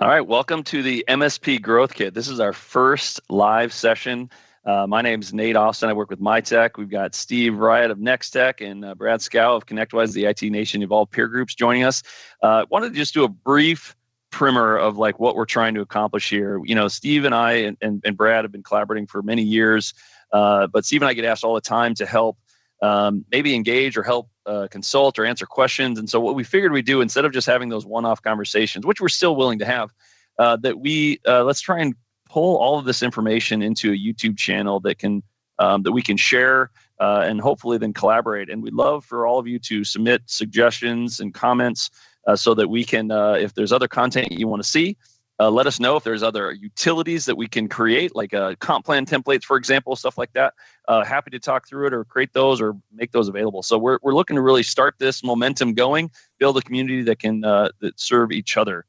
All right, welcome to the MSP Growth Kit. This is our first live session. My name is Nate Austin. I work with MyTech. We've got Steve Wright of NextTech and Brad Scow of ConnectWise, the IT Nation Evolved peer groups joining us. Wanted to just do a brief primer of like what we're trying to accomplish here. You know, Steve and I and Brad have been collaborating for many years, but Steve and I get asked all the time to help maybe engage or help consult or answer questions. And so what we figured we'd do, instead of just having those one-off conversations, which we're still willing to have, that we let's try and pull all of this information into a YouTube channel that we can share and hopefully then collaborate. And we'd love for all of you to submit suggestions and comments so that we can, if there's other content you want to see, let us know. If there's other utilities that we can create, like comp plan templates, for example, stuff like that. Happy to talk through it or create those or make those available. So we're looking to really start this momentum going, build a community that can that serve each other.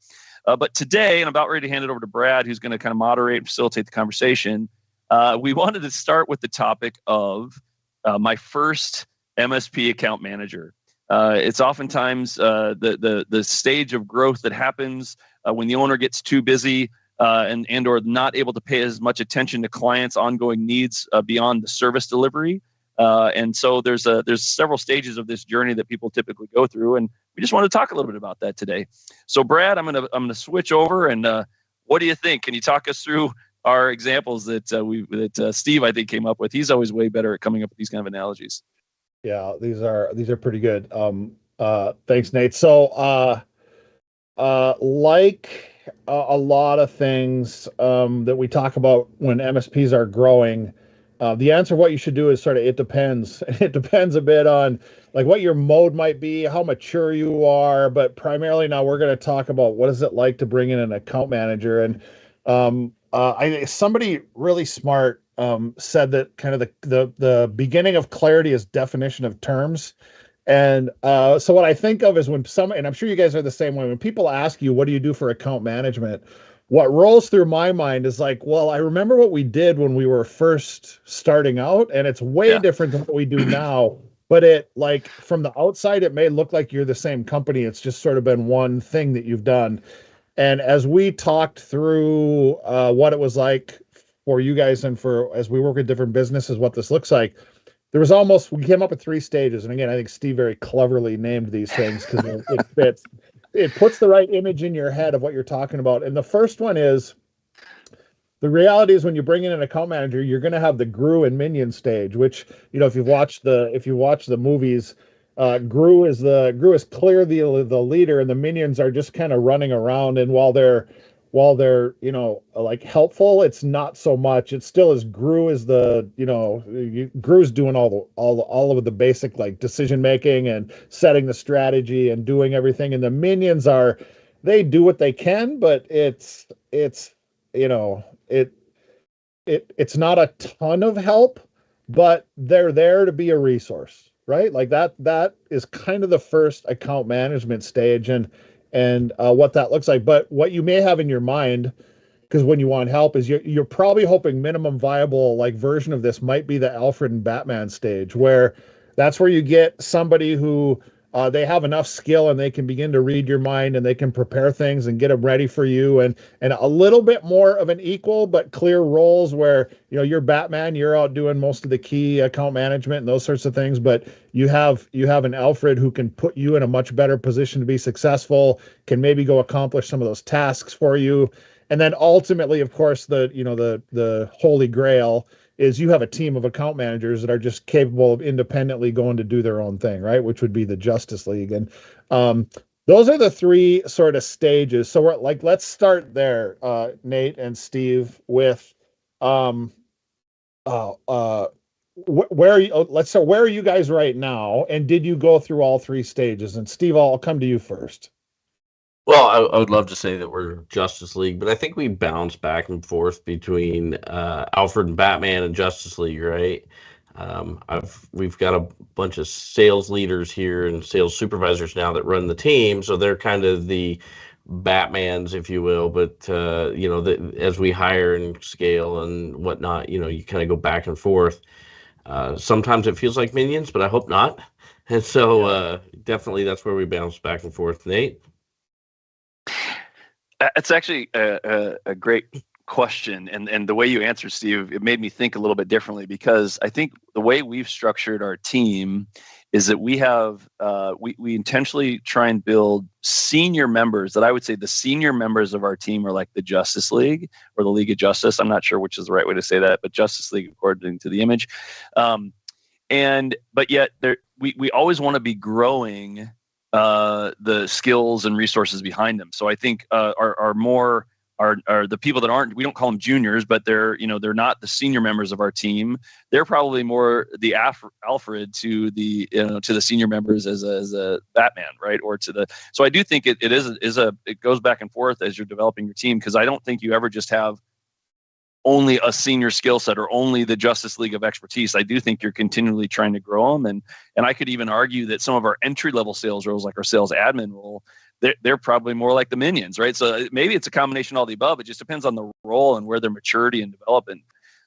But today, and I'm about ready to hand it over to Brad, who's going to kind of moderate and facilitate the conversation. We wanted to start with the topic of my first MSP account manager. It's oftentimes the stage of growth that happens when the owner gets too busy and or not able to pay as much attention to clients' ongoing needs beyond the service delivery. And so there's several stages of this journey that people typically go through, and we just want to talk a little bit about that today. So Brad, I'm gonna switch over, and what do you think? Can you talk us through our examples that Steve I think came up with? He's always way better at coming up with these kind of analogies. Yeah, these are pretty good. Thanks, Nate. So like a lot of things that we talk about when MSPs are growing, the answer what you should do is sort of it depends. It depends a bit on like what your mode might be, how mature you are, but primarily now we're going to talk about what is it like to bring in an account manager. And somebody really smart said that kind of the beginning of clarity is definition of terms. And so what I think of is when and I'm sure you guys are the same way, when people ask you, what do you do for account management? What rolls through my mind is like, well, I remember what we did when we were first starting out, and it's way different than what we do now. But it, like, from the outside, it may look like you're the same company. It's just sort of been one thing that you've done. And as we talked through what it was like for you guys and as we work with different businesses, what this looks like, we came up with 3 stages. And again, I think Steve very cleverly named these things because it fits. It puts the right image in your head of what you're talking about. And the first one is, the reality is when you bring in an account manager, you're going to have the Gru and Minion stage, which, you know, if you watch the movies, Gru is clear the leader, and the minions are just kind of running around. And while they're you know, like helpful, it's not so much. It still is Gru is the, you know, Gru's doing all of the basic like decision making and setting the strategy and doing everything. And the minions they do what they can, but it's you know, it's not a ton of help, but they're there to be a resource, right? Like that is kind of the first account management stage and what that looks like. But what you may have in your mind, because when you want help, is you're probably hoping minimum viable like version of this might be the Alfred and Batman stage, where that's where you get somebody who they have enough skill and they can begin to read your mind and they can prepare things and get them ready for you, and a little bit more of an equal but clear roles where, you know, you're Batman, you're out doing most of the key account management and those sorts of things, but you have an Alfred who can put you in a much better position to be successful, can maybe go accomplish some of those tasks for you. And then ultimately, of course, the holy grail is you have a team of account managers that are just capable of independently going to do their own thing, right? Which would be the Justice League. And those are the 3 sort of stages. So we're like, let's start there, Nate and Steve, with where are you? Let's start. Where are you guys right now? And did you go through all 3 stages? And Steve, I'll come to you first. Well, I would love to say that we're Justice League, but I think we bounce back and forth between Alfred and Batman and Justice League, right? We've got a bunch of sales leaders here and sales supervisors now that run the team, so they're kind of the Batmans, if you will. But you know, as we hire and scale and whatnot, you know, you kind of go back and forth. Sometimes it feels like minions, but I hope not. And so definitely that's where we bounce back and forth. Nate? It's actually a great question, and the way you answer, Steve, it made me think a little bit differently, because I think the way we've structured our team is that we have we intentionally try and build senior members that I would say the senior members of our team are like the Justice League or the League of Justice. I'm not sure which is the right way to say that, but Justice League according to the image. But yet we always want to be growing the skills and resources behind them. So I think are the people that aren't, we don't call them juniors, but they're not the senior members of our team. They're probably more the Alfred to the to the senior members as a Batman, right? Or to the, so I do think it goes back and forth as you're developing your team, because I don't think you ever just have only a senior skill set or only the Justice League of expertise. I do think you're continually trying to grow them. And I could even argue that some of our entry level sales roles, like our sales admin role, they're probably more like the minions, right? So maybe it's a combination of all the above. It just depends on the role and where their maturity and development.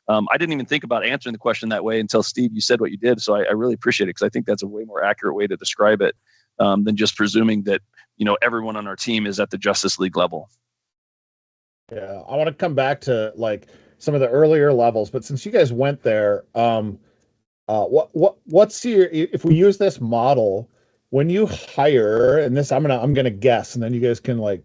I didn't even think about answering the question that way until, Steve, you said what you did. So I really appreciate it, because I think that's a way more accurate way to describe it than just presuming that, everyone on our team is at the Justice League level. Yeah, I want to come back to like some of the earlier levels, but since you guys went there, what's your, if we use this model, when you hire, and this I'm gonna guess, and then you guys can like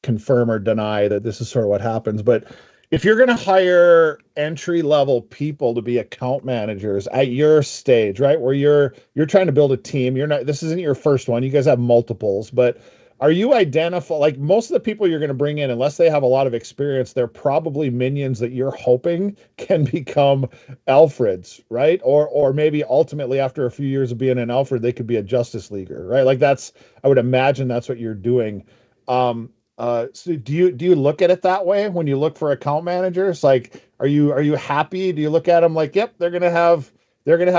confirm or deny that this is sort of what happens, but if you're gonna hire entry level people to be account managers at your stage, right, where you're trying to build a team, this isn't your first one, you guys have multiples, but are you like most of the people you're going to bring in, unless they have a lot of experience, they're probably minions that you're hoping can become Alfreds, right? Or maybe ultimately after a few years of being an Alfred, they could be a Justice Leaguer, right? Like I would imagine that's what you're doing. So do you look at it that way when you look for account managers? Like, are you happy? Do you look at them like, yep, they're going to have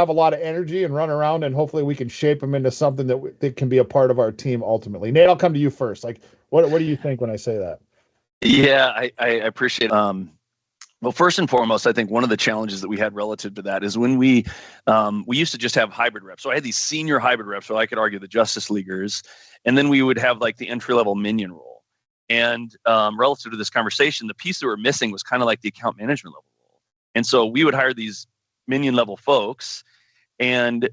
a lot of energy and run around, and hopefully we can shape them into something that can be a part of our team ultimately? Nate, I'll come to you first. Like, what do you think when I say that? Yeah, I appreciate it. Well, first and foremost, I think one of the challenges that we had relative to that is when we used to just have hybrid reps. So I had these senior hybrid reps, so I could argue the Justice Leaguers, and then we would have like the entry-level minion role. And relative to this conversation, the piece that we're missing was kind of like the account management level role. And so we would hire these minion level folks, and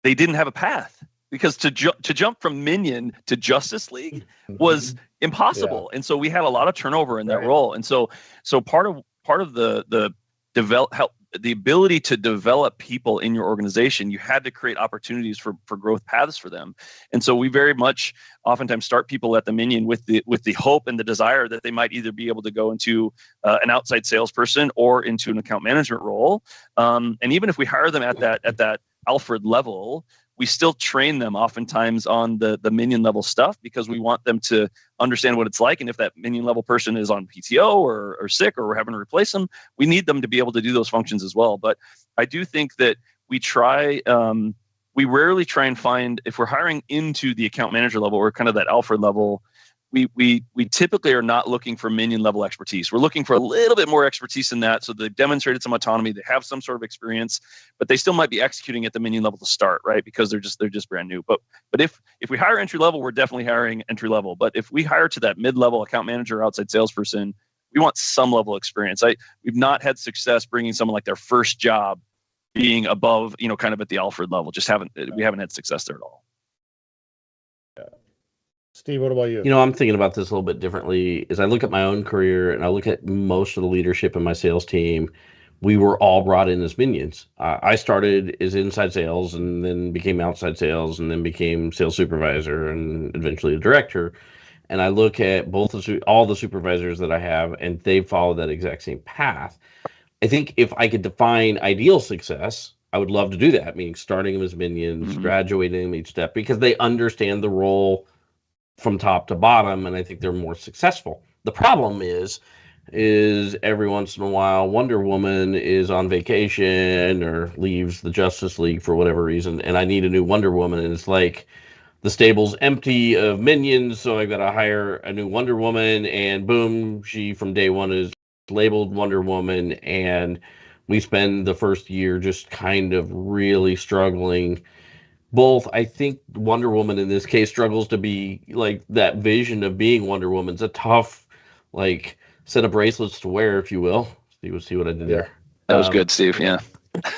they didn't have a path, because to jump from minion to Justice League was impossible. Yeah. And so we had a lot of turnover in that role. And so part of the ability to develop people in your organization, you had to create opportunities for growth paths for them. And so we very much oftentimes start people at the minion with the hope and the desire that they might either be able to go into an outside salesperson or into an account management role. And even if we hire them at that Alfred level, we still train them oftentimes on the minion level stuff, because we want them to understand what it's like. And if that minion level person is on PTO or sick, or we're having to replace them, we need them to be able to do those functions as well. But I do think that we rarely try and find, if we're hiring into the account manager level or kind of that Alfred level, we typically are not looking for minion level expertise. We're looking for a little bit more expertise in that. So they've demonstrated some autonomy, they have some sort of experience, but they still might be executing at the minion level to start, right? Because they're just brand new. But if we hire entry level, we're definitely hiring entry level. But if we hire to that mid-level account manager, outside salesperson, we want some level of experience. We've not had success bringing someone like their first job being above, kind of at the Alfred level. We haven't had success there at all. Steve, what about you? I'm thinking about this a little bit differently. As I look at my own career and I look at most of the leadership in my sales team, we were all brought in as minions. I started as inside sales, and then became outside sales, and then became sales supervisor, and eventually a director. And I look at all the supervisors that I have, and they follow that exact same path. I think if I could define ideal success, I would love to do that, meaning starting them as minions, graduating them each step, because they understand the role from top to bottom, and I think they're more successful. The problem is every once in a while Wonder Woman is on vacation or leaves the Justice League for whatever reason, and I need a new Wonder Woman, and it's like the stable's empty of minions, so I've got to hire a new Wonder Woman, and boom, she from day one is labeled Wonder Woman, and we spend the first year just kind of really struggling both. I think Wonder Woman in this case struggles to be like that vision of being Wonder Woman. It's a tough, like, set of bracelets to wear, if you will. See what I did Yeah. there. That was good, Steve. Yeah.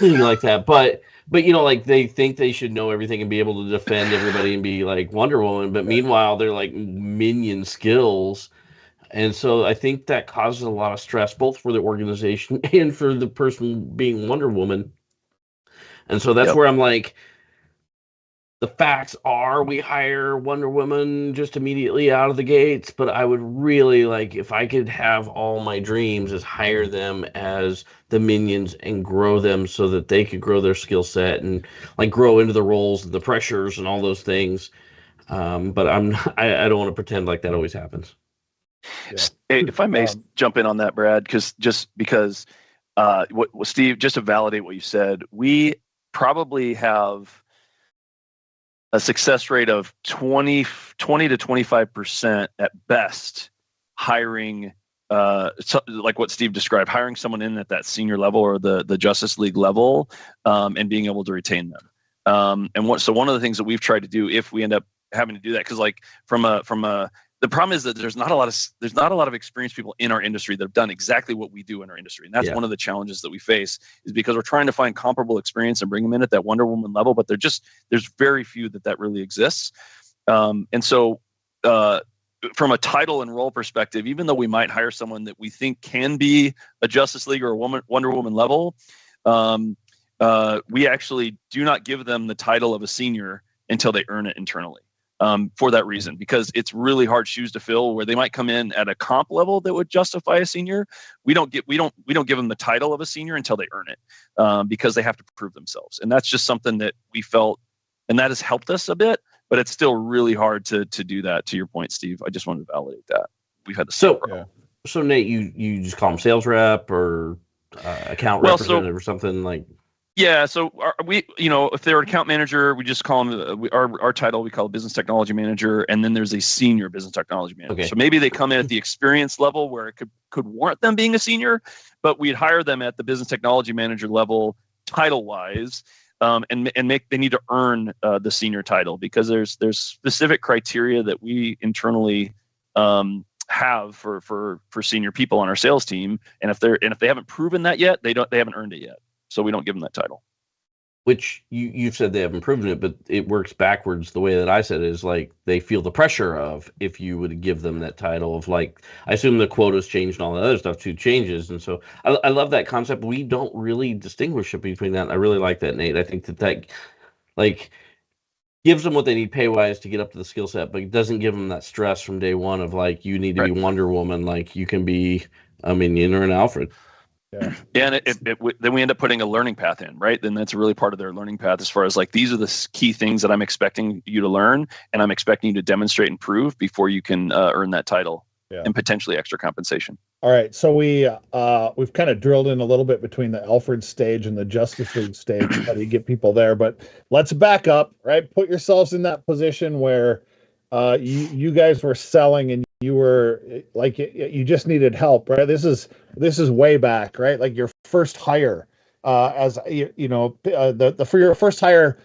You like that, but like they think they should know everything and be able to defend everybody and be like Wonder Woman, but meanwhile they're like minion skills, and so I think that causes a lot of stress both for the organization and for the person being Wonder Woman, and so that's Yep. where I'm like, the facts are we hire Wonder Woman just immediately out of the gates, but I would really like, if I could have all my dreams, is hire them as the minions and grow them so that they could grow their skill set and like grow into the roles and the pressures and all those things. But I don't want to pretend like that always happens. Yeah. Hey, if I may jump in on that, Brad, because what Steve, just to validate what you said, we probably have a success rate of 20 to 25% at best, hiring like what Steve described, hiring someone in at that senior level or the Justice League level, and being able to retain them. So one of the things that we've tried to do, if we end up having to do that, because like from a the problem is that there's not a lot of experienced people in our industry that have done exactly what we do in our industry, and that's one of the challenges that we face, is because we're trying to find comparable experience and bring them in at that Wonder Woman level, but there's very few that really exists. And so from a title and role perspective, even though we might hire someone that we think can be a Justice League or a Wonder Woman level, we actually do not give them the title of a senior until they earn it internally. For that reason, because it's really hard shoes to fill, where they might come in at a comp level that would justify a senior. We don't give them the title of a senior until they earn it, because they have to prove themselves. And that's just something that we felt, and that has helped us a bit, but it's still really hard to do that. To your point, Steve, I just wanted to validate that. We've had the same problem. So Nate, you just call them sales rep or account representative or something like. Yeah, so if they're an account manager, we just call them our title. We call it business technology manager, and then there's a senior business technology manager. Okay. So maybe they come in at the experience level where it could warrant them being a senior, but we'd hire them at the business technology manager level, title wise, and they need to earn the senior title, because there's specific criteria that we internally have for senior people on our sales team, and if they haven't proven that yet, they haven't earned it yet. So we don't give them that title. Which you've said they haven't proven it, but it works backwards. The way that I said it is like they feel the pressure of, if you would give them that title of, like, I assume the quotas changed and all that other stuff too changes. And so I love that concept. We don't really distinguish it between that. I really like that, Nate. I think that like gives them what they need pay wise to get up to the skill set, but it doesn't give them that stress from day one of like, you need to be Wonder Woman. Like, you can be a minion or an Alfred. Yeah, and then we end up putting a learning path in, right? Then that's really part of their learning path, as far as like, these are the key things that I'm expecting you to learn, and I'm expecting you to demonstrate and prove before you can earn that title, and potentially extra compensation. All right, so we've kind of drilled in a little bit between the Alfred stage and the Justice League stage, how do you get people there? But let's back up, right? Put yourselves in that position where you guys were selling, and you were like, you just needed help, right? This is way back, right? Like your first hire, for your first hire.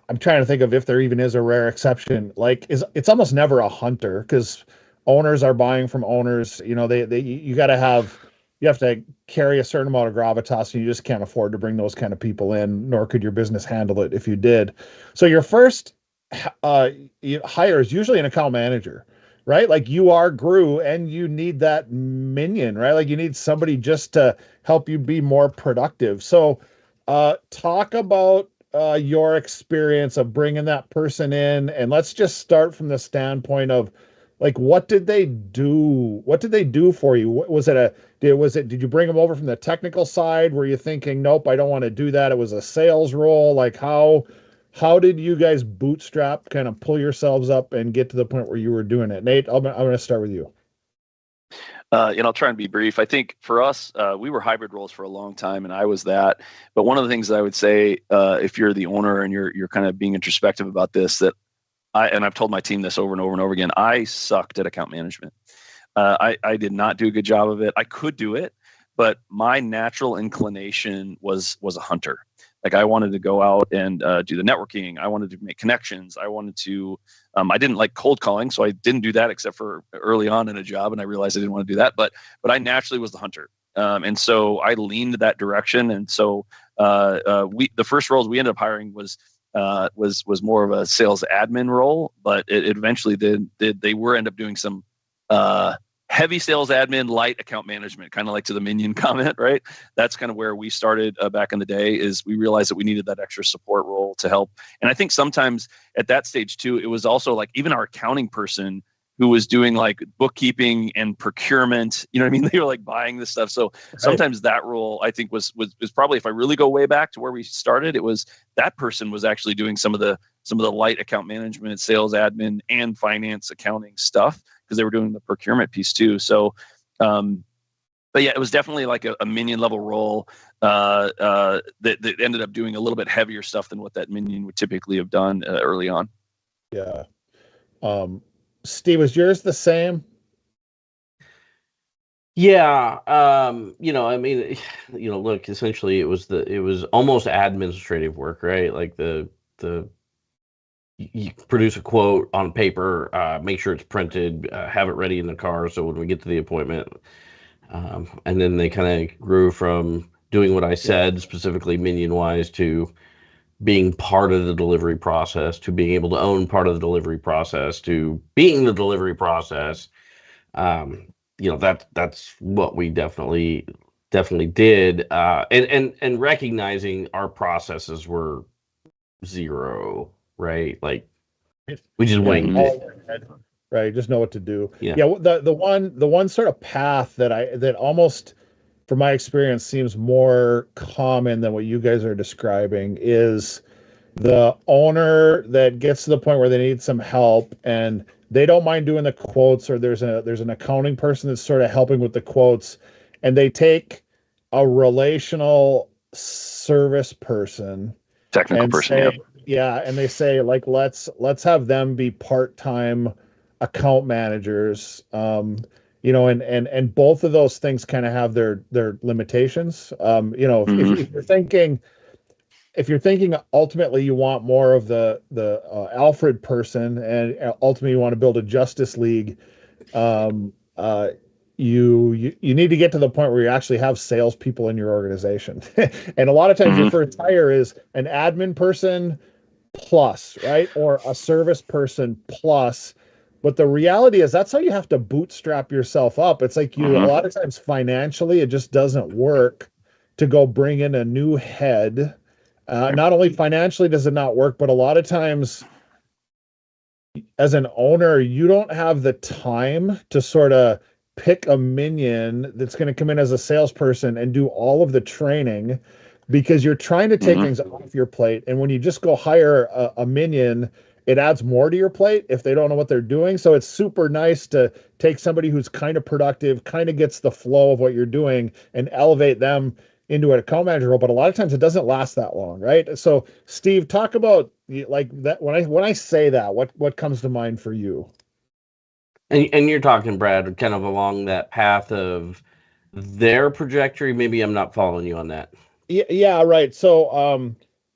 I'm trying to think of if there even is a rare exception. Like, it's almost never a hunter, because owners are buying from owners. You have to carry a certain amount of gravitas, and you just can't afford to bring those kind of people in, nor could your business handle it if you did. So your first hire is usually an account manager, right? Like, you grew, and you need that minion, right? Like, you need somebody just to help you be more productive. So talk about your experience of bringing that person in, and let's just start from the standpoint of, like, what did they do? What did they do for you? Did you bring them over from the technical side? Were you thinking, nope, I don't want to do that? It was a sales role. Like, how did you guys bootstrap, kind of pull yourselves up and get to the point where you were doing it? Nate, I'm going to start with you. I'll try and be brief. I think for us, we were hybrid roles for a long time, and I was that. But one of the things that I would say, if you're the owner and you're kind of being introspective about this, I've told my team this over and over and over again, I sucked at account management. I did not do a good job of it. I could do it, but my natural inclination was a hunter. Like I wanted to go out and do the networking. I wanted to make connections. I wanted to. I didn't like cold calling, so I didn't do that except for early on in a job, and I realized I didn't want to do that. But I naturally was the hunter, and so I leaned that direction. And so the first roles we ended up hiring was more of a sales admin role, but it eventually they were end up doing some heavy sales admin, light account management, kind of like to the Minion comment, right? That's kind of where we started back in the day. Is we realized that we needed that extra support role to help. And I think sometimes at that stage too, it was also like even our accounting person who was doing like bookkeeping and procurement, you know what I mean? They were like buying this stuff. So sometimes that role I think was probably, if I really go way back to where we started, it was that person was actually doing some of the light account management, sales admin, and finance accounting stuff, because they were doing the procurement piece too. So, but yeah, it was definitely like a Minion level role that ended up doing a little bit heavier stuff than what that Minion would typically have done early on. Yeah. Steve, was yours the same? Yeah. I mean, look, essentially it was almost administrative work, right? Like you produce a quote on paper, make sure it's printed, have it ready in the car so when we get to the appointment. And then they kind of grew from doing what I said, specifically Minion-wise, to being part of the delivery process, to being able to own part of the delivery process, to being the delivery process. That's what we definitely did. And recognizing our processes were zero, right? Like we just winged it. Right, just know what to do. Yeah. The one sort of path that almost, from my experience, seems more common than what you guys are describing is the owner that gets to the point where they need some help and they don't mind doing the quotes, or there's an accounting person that's sort of helping with the quotes, and they take a relational service person, technical person, and they say like let's have them be part-time account managers. And both of those things kind of have their limitations. If you're thinking ultimately you want more of the Alfred person, and ultimately you want to build a Justice League, you need to get to the point where you actually have salespeople in your organization. And a lot of times your first hire is an admin person plus, right? Or a service person plus. But the reality is that's how you have to bootstrap yourself up. It's like a lot of times financially, it just doesn't work to go bring in a new head. Not only financially does it not work, but a lot of times as an owner, you don't have the time to sort of pick a minion that's going to come in as a salesperson and do all of the training, because you're trying to take things off your plate. And when you just go hire a minion, it adds more to your plate if they don't know what they're doing. So it's super nice to take somebody who's kind of productive, kind of gets the flow of what you're doing, and elevate them into an account manager role. But a lot of times it doesn't last that long, right? So Steve, talk about like that. When I say that, what comes to mind for you? And you're talking, Brad, kind of along that path of their trajectory. Maybe I'm not following you on that. Yeah, right. So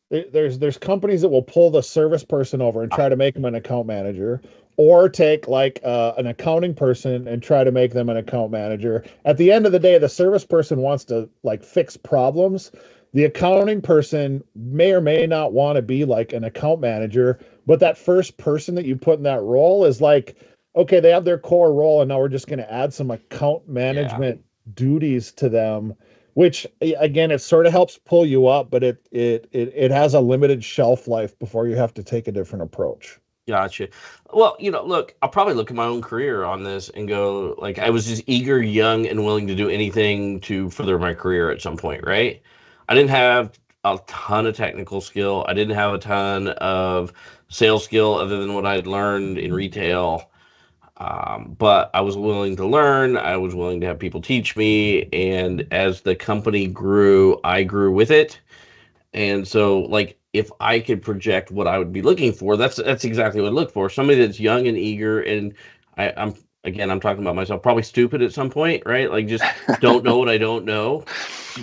there's companies that will pull the service person over and try to make them an account manager, or take like an accounting person and try to make them an account manager. At the end of the day, the service person wants to like fix problems. The accounting person may or may not want to be like an account manager, but that first person that you put in that role is like, okay, they have their core role, and now we're just going to add some account management duties to them, which again, it sort of helps pull you up, but it has a limited shelf life before you have to take a different approach. Gotcha. Well, look, I'll probably look at my own career on this and go, like, I was just eager, young, and willing to do anything to further my career at some point, right? I didn't have a ton of technical skill. I didn't have a ton of sales skill other than what I had learned in retail. But I was willing to learn. I was willing to have people teach me. And as the company grew, I grew with it. And so, like, if I could project what I would be looking for, that's exactly what I look for. Somebody that's young and eager. And I'm again, I'm talking about myself, probably stupid at some point, right? Like just don't know what I don't know,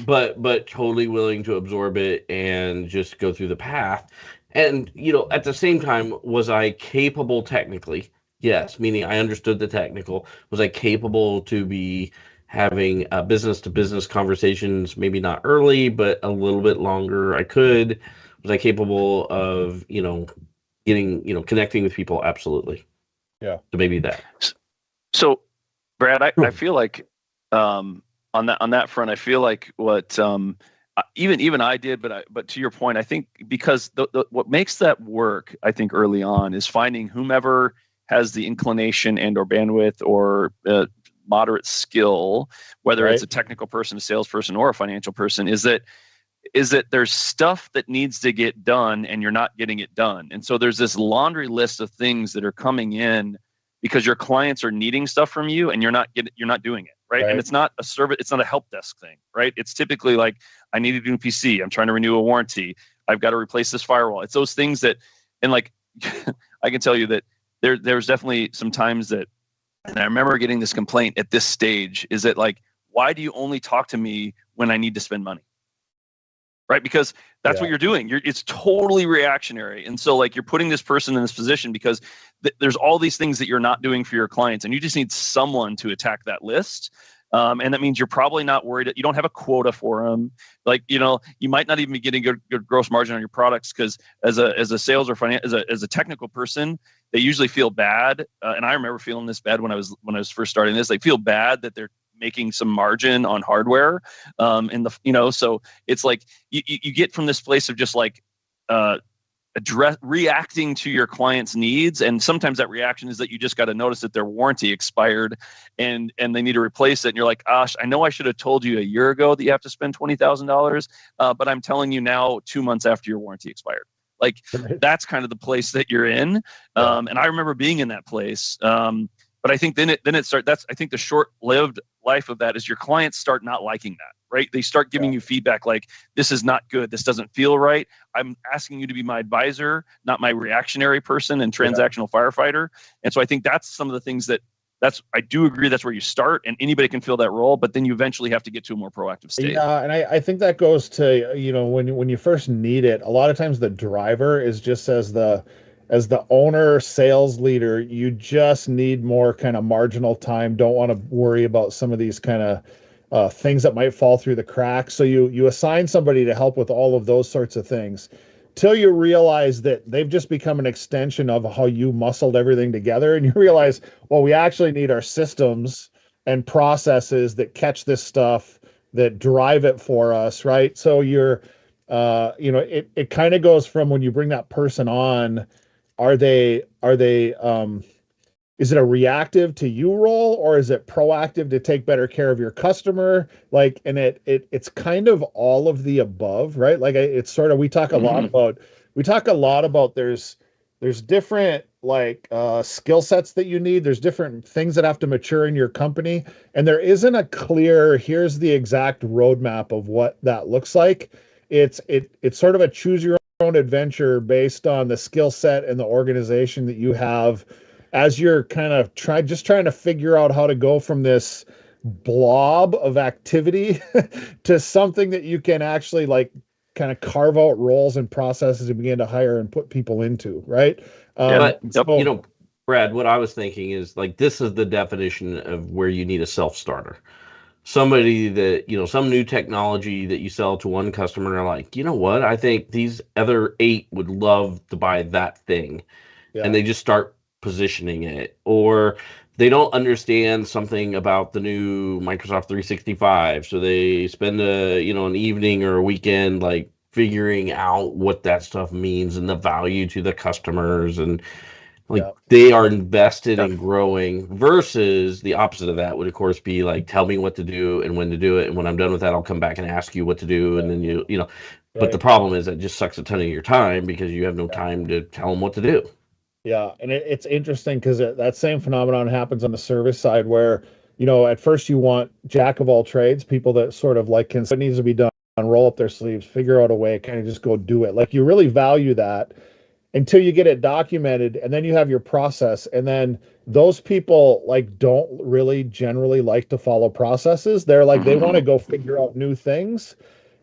but totally willing to absorb it and just go through the path. And at the same time, was I capable technically? Yes, meaning I understood the technical. Was I capable to be having business to business conversations? Maybe not early, but a little bit longer. I could. Was I capable of getting connecting with people? Absolutely. Yeah. So maybe that. So, Brad, I feel like on that front, I feel like what even I did, but to your point, I think because what makes that work, I think early on, is finding whomever has the inclination and or bandwidth or moderate skill, whether it's a technical person, a salesperson, or a financial person, is that there's stuff that needs to get done and you're not getting it done. And so there's this laundry list of things that are coming in because your clients are needing stuff from you and you're not doing it, right? And it's not a service, it's not a help desk thing, right? It's typically like, I need to do a PC, I'm trying to renew a warranty, I've got to replace this firewall. It's those things that, and like I can tell you that there's definitely some times that, and I remember getting this complaint at this stage, is that like, why do you only talk to me when I need to spend money? Right? Because that's what you're doing. It's totally reactionary. And so like you're putting this person in this position because there's all these things that you're not doing for your clients and you just need someone to attack that list. And that means you're probably not worried that you don't have a quota for them. Like, you might not even be getting good gross margin on your products because as a sales or as a technical person, they usually feel bad. And I remember feeling this bad when I was first starting this. They feel bad that they're making some margin on hardware. So it's like you get from this place of just like reacting to your client's needs, and sometimes that reaction is that you just got to notice that their warranty expired and they need to replace it, and you're like, gosh, I know I should have told you a year ago that you have to spend $20,000, but I'm telling you now 2 months after your warranty expired. Like that's kind of the place that you're in. And I remember being in that place. But I think then it starts. That's I think the short-lived life of that is your clients start not liking that, right? They start giving you feedback like, this is not good. This doesn't feel right. I'm asking you to be my advisor, not my reactionary person and transactional firefighter. And so I think that's some of the things I do agree that's where you start, and anybody can fill that role, but then you eventually have to get to a more proactive state. Yeah, and I think that goes to, when you first need it, a lot of times the driver is just as the owner, sales leader, you just need more kind of marginal time. Don't want to worry about some of these kind of things that might fall through the cracks. So you assign somebody to help with all of those sorts of things till you realize that they've just become an extension of how you muscled everything together. And you realize, well, we actually need our systems and processes that catch this stuff, that drive it for us, right? So it kind of goes from when you bring that person on, is it a reactive to you role, or is it proactive to take better care of your customer? Like, and it's kind of all of the above, right? Like it's sort of, we talk a lot about there's different like skill sets that you need. There's different things that have to mature in your company, and there isn't a clear, here's the exact roadmap of what that looks like. It's sort of a choose your own adventure based on the skill set and the organization that you have as you're kind of trying to figure out how to go from this blob of activity to something that you can actually like kind of carve out roles and processes and begin to hire and put people into, right? Brad, what I was thinking is like, this is the definition of where you need a self-starter. Somebody that, some new technology that you sell to one customer and are like, you know what, I think these other 8 would love to buy that thing. Yeah. And they just start positioning it, or they don't understand something about the new Microsoft 365. So they spend an evening or a weekend, like figuring out what that stuff means and the value to the customers. And they are invested in growing, versus the opposite of that would of course be like, tell me what to do and when to do it, and when I'm done with that, I'll come back and ask you what to do. And then but the problem is that just sucks a ton of your time because you have no time to tell them what to do. Yeah, and it's interesting because that same phenomenon happens on the service side where, at first you want jack of all trades, people that sort of like what needs to be done, roll up their sleeves, figure out a way, kind of just go do it. Like you really value that until you get it documented, and then you have your process, and then those people like don't really generally like to follow processes. They're like they want to go figure out new things.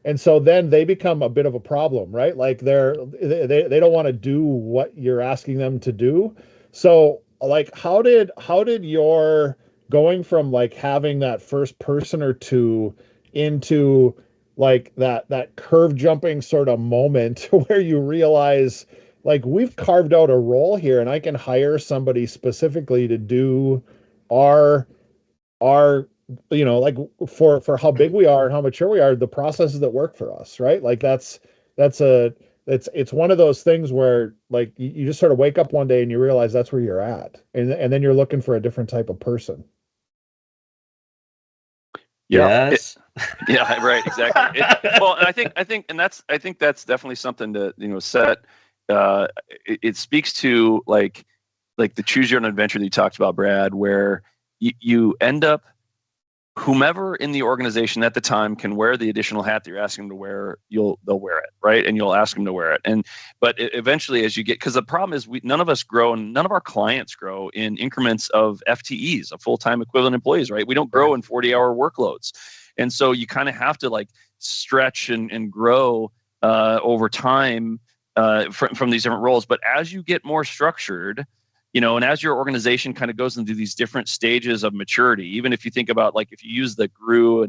And so then they become a bit of a problem, right? Like they don't want to do what you're asking them to do. So like how did your going from like having that first person or two into like that curve jumping sort of moment where you realize like we've carved out a role here and I can hire somebody specifically to do our our like for how big we are and how mature we are, the processes that work for us, right? Like that's a it's one of those things where like you just sort of wake up one day and you realize that's where you're at, and then you're looking for a different type of person. Yeah. Yes. Yeah, right, exactly. Well, and I think that's definitely something to set. It speaks to like the choose your own adventure that you talked about, Brad, where you end up whomever in the organization at the time can wear the additional hat that you're asking them to wear, they'll wear it, right? And you'll ask them to wear it. But eventually, as you get, because the problem is none of us grow and none of our clients grow in increments of FTEs, of full-time equivalent employees, right? We don't grow in 40-hour workloads. And so you kind of have to like stretch and grow over time from these different roles. But as you get more structured, and as your organization kind of goes into these different stages of maturity, even if you think about like if you use the Gru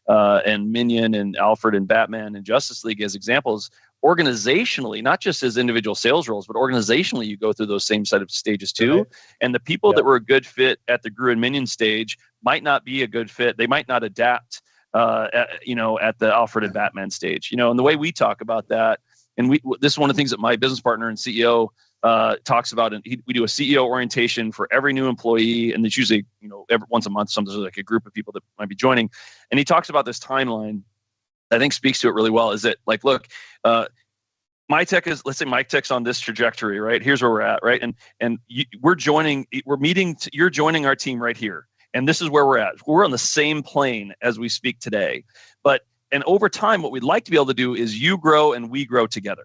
and Minion and Alfred and Batman and Justice League as examples, organizationally, not just as individual sales roles, but organizationally, you go through those same set of stages too. Right. And the people that were a good fit at the Gru and Minion stage might not be a good fit. They might not adapt, at the Alfred and Batman stage. And the way we talk about that, and this is one of the things that my business partner and CEO talks about, and we do a CEO orientation for every new employee, and it's usually every once a month. Sometimes there's like a group of people that might be joining, and he talks about this timeline. I think speaks to it really well. Is that like, look, let's say MyTech's on this trajectory, right? Here's where we're at, right? And you're joining our team right here, and this is where we're at. We're on the same plane as we speak today, and over time, what we'd like to be able to do is you grow and we grow together.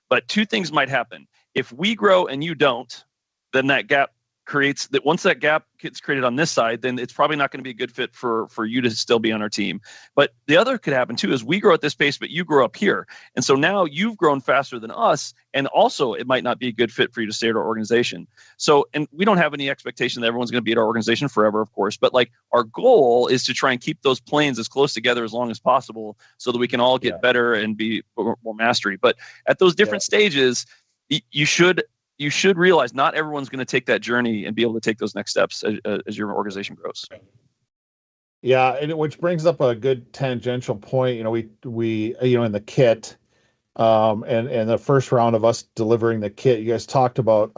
But two things might happen. If we grow and you don't, then that gap creates that. Once that gap gets created on this side, then it's probably not going to be a good fit for you to still be on our team. But the other could happen too is we grow at this pace, but you grow up here. And so now you've grown faster than us. And also it might not be a good fit for you to stay at our organization. So, and we don't have any expectation that everyone's going to be at our organization forever, of course. But like our goal is to try and keep those planes as close together as long as possible so that we can all get better and be more mastery. But at those different stages, you should realize not everyone's going to take that journey and be able to take those next steps as your organization grows. Yeah, and which brings up a good tangential point. We in the kit, and the first round of us delivering the kit, you guys talked about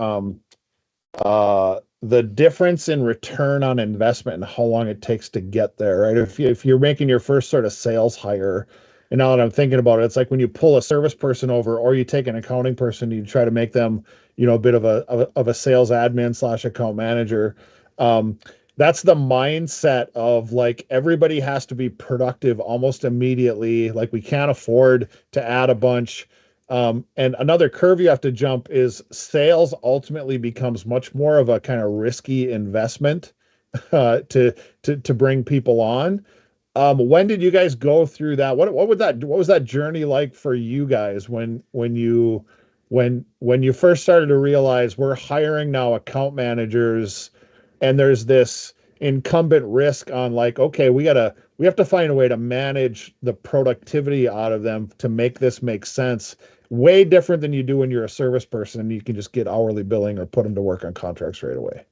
the difference in return on investment and how long it takes to get there, right? If you're making your first sort of sales hire, and now that I'm thinking about it, it's like when you pull a service person over, or you take an accounting person, you try to make them, a bit of a sales admin / account manager. That's the mindset of like everybody has to be productive almost immediately. Like we can't afford to add a bunch. And another curve you have to jump is sales ultimately becomes much more of a kind of risky investment to bring people on. When did you guys go through that? What was that journey like for you guys when you first started to realize we're hiring now account managers and there's this incumbent risk on like, okay, we have to find a way to manage the productivity out of them to make this make sense. Way different than you do when you're a service person and you can just get hourly billing or put them to work on contracts right away.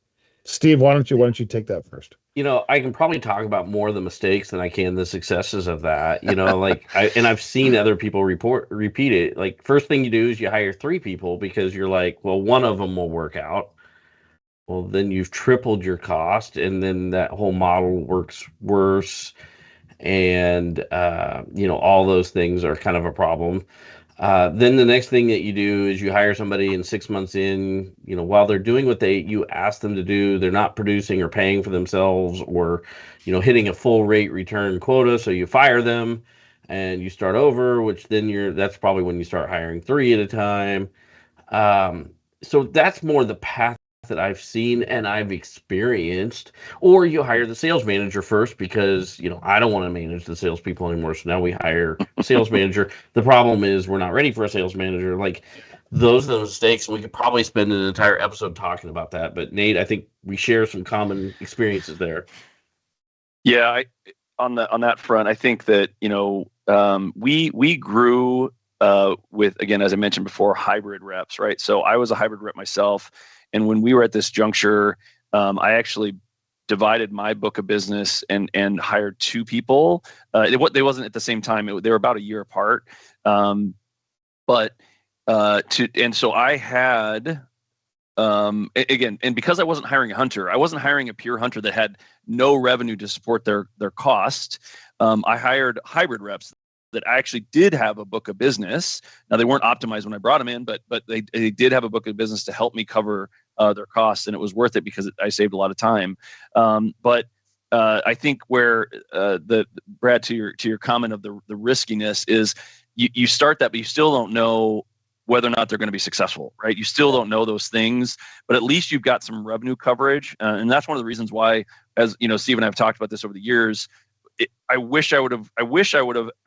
Steve, why don't you take that first? I can probably talk about more of the mistakes than I can the successes of that. I've seen other people repeat it. Like first thing you do is you hire 3 people because you're like, well, one of them will work out. Well, then you've tripled your cost, and then that whole model works worse, and all those things are kind of a problem. Then the next thing that you do is you hire somebody, and 6 months in, while they're doing what you ask them to do, they're not producing or paying for themselves or, hitting a full rate return quota. So you fire them and you start over, which then that's probably when you start hiring 3 at a time. So that's more the path that I've seen and I've experienced. Or you hire the sales manager first because, I don't want to manage the salespeople anymore. So now we hire a sales manager. The problem is we're not ready for a sales manager. Like, those are the mistakes. We could probably spend an entire episode talking about that. But Nate, I think we share some common experiences there. Yeah, on that front, I think that we grew with, again, as I mentioned before, hybrid reps, right? So I was a hybrid rep myself, and when we were at this juncture, I actually divided my book of business and hired two people. They wasn't at the same time; they were about a year apart. So I had. Again, and because I wasn't hiring a hunter, I wasn't hiring a pure hunter that had no revenue to support their cost. I hired hybrid reps that actually did have a book of business. Now, they weren't optimized when I brought them in, but they did have a book of business to help me cover their costs, and it was worth it because I saved a lot of time. But I think where Brad, to your comment of the riskiness is, you start that, but you still don't know whether or not they're going to be successful, right? You still don't know those things, but at least you've got some revenue coverage. And that's one of the reasons why, as you know, Steve and I have talked about this over the years. I wish I would have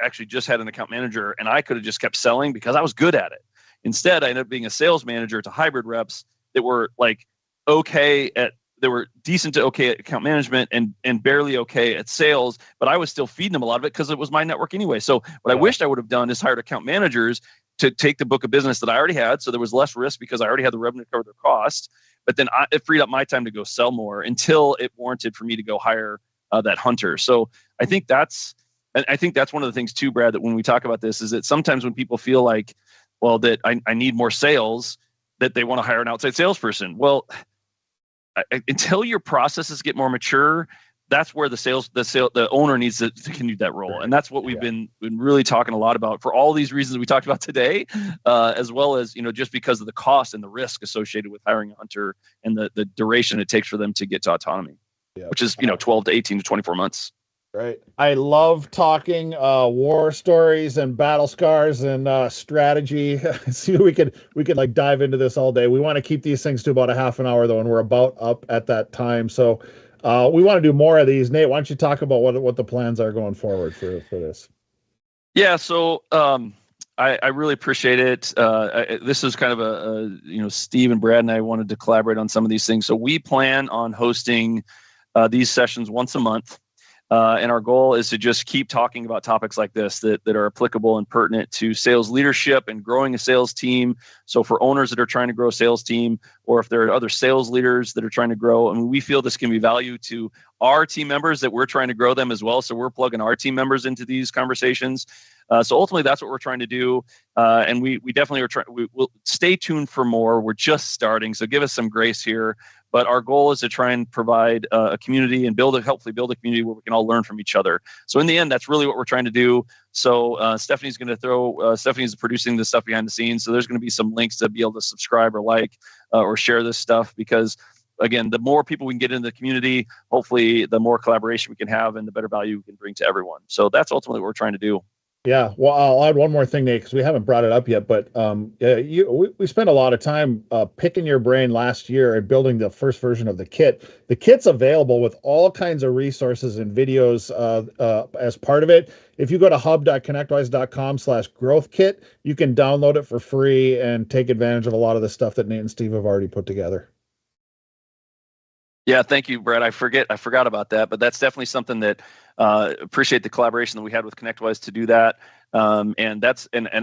actually just had an account manager, and I could have just kept selling because I was good at it. Instead, I ended up being a sales manager to hybrid reps that were they were decent to okay at account management and barely okay at sales, but I was still feeding them a lot of it because it was my network anyway. So what I wished I would have done is hired account managers to take the book of business that I already had. So there was less risk because I already had the revenue to cover their cost, but then it freed up my time to go sell more until it warranted for me to go hire that hunter. So I think that's one of the things too, Brad, that when we talk about this is that sometimes when people feel like, well, that I need more sales, that they want to hire an outside salesperson. Well, until your processes get more mature, that's where the owner needs to continue that role. And that's what we've been really talking a lot about for all these reasons we talked about today, as well as, just because of the cost and the risk associated with hiring a hunter and the duration it takes for them to get to autonomy, which is, 12 to 18 to 24 months. Right. I love talking war stories and battle scars and strategy. See, we could like dive into this all day. We want to keep these things to about a half an hour though, and we're about up at that time. So we want to do more of these. Nate, why don't you talk about what the plans are going forward for this? Yeah. So I really appreciate it. This is kind of Steve and Brad and I wanted to collaborate on some of these things. So we plan on hosting these sessions once a month. And our goal is to just keep talking about topics like this that are applicable and pertinent to sales leadership and growing a sales team. So for owners that are trying to grow a sales team, or if there are other sales leaders that are trying to grow, we feel this can be value to our team members that we're trying to grow them as well. So we're plugging our team members into these conversations. So ultimately, that's what we're trying to do. And we definitely are trying. We'll stay tuned for more. We're just starting, so give us some grace here. But our goal is to try and provide a community and hopefully build a community where we can all learn from each other. So in the end, that's really what we're trying to do. So Stephanie's producing the stuff behind the scenes. So there's going to be some links to be able to subscribe or or share this stuff, because again, the more people we can get into the community, hopefully the more collaboration we can have and the better value we can bring to everyone. So that's ultimately what we're trying to do. Yeah, well, I'll add one more thing, Nate, because we haven't brought it up yet. But we spent a lot of time picking your brain last year and building the first version of the kit. The kit's available with all kinds of resources and videos as part of it. If you go to hub.connectwise.com/growth kit, you can download it for free and take advantage of a lot of the stuff that Nate and Steve have already put together. Yeah, thank you, Brad. I forgot about that, but that's definitely something that appreciate the collaboration that we had with ConnectWise to do that. And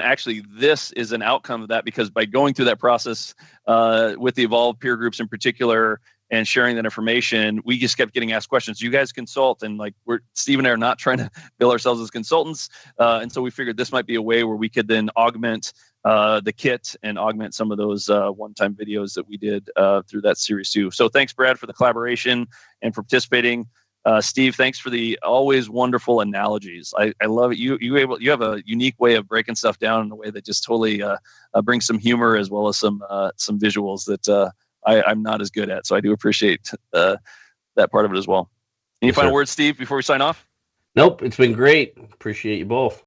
actually this is an outcome of that, because by going through that process with the Evolve peer groups in particular and sharing that information, we just kept getting asked questions. You guys consult, and Steve and I are not trying to bill ourselves as consultants. And so we figured this might be a way where we could then augment the kit and augment some of those one-time videos that we did through that series too. So thanks, Brad, for the collaboration and for participating. Steve, thanks for the always wonderful analogies. I love it. You have a unique way of breaking stuff down in a way that just totally brings some humor as well as some visuals that I'm not as good at. So I do appreciate that part of it as well. Any final words, Steve, before we sign off? Nope, it's been great. Appreciate you both.